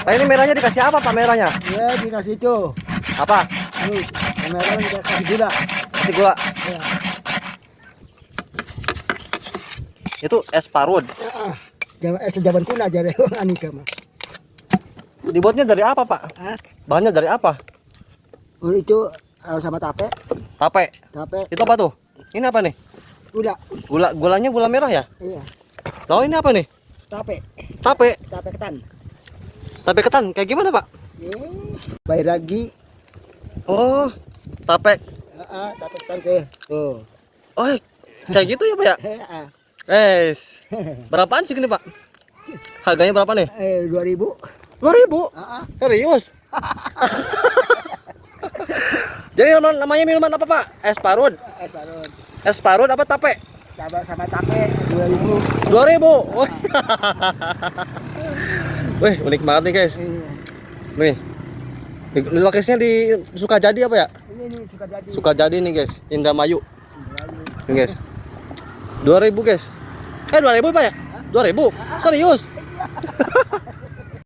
Nah, ini merahnya dikasih apa Pak merahnya? Ya dikasih itu. Apa? Ini kamera dikasih gula. Kasih gula. Ya. Itu es parut. Jaman kuna aja deh Anika mah. Dibuatnya dari apa Pak? Ah, Bahannya dari apa? itu sama tape. Tape. Tape. Itu apa tuh? Ini apa nih? Gula. Gulanya gula merah ya? Iya. Lalu ini apa nih? Tape. Tape. Tape ketan. Tape ketan. Kayak gimana Pak? Bairagi. Oh, tape. Tape ketan ke. Tuh. Oh, kayak gitu ya Pak ya? Berapaan sih ini Pak? Harganya berapa nih? 2.000. 2.000? Serius? Jadi namanya minuman apa Pak? Es parut. Es parut. Es parut apa tape? Sama tape 2.000. 2.000. Oh. Wih, unik banget nih guys. Nih. Lokasinya di Sukajadi apa ya? Ini Sukajadi. Sukajadi nih guys, Indramayu. Nih guys. 2.000 guys. 2.000 Pak ya? 2.000? Serius?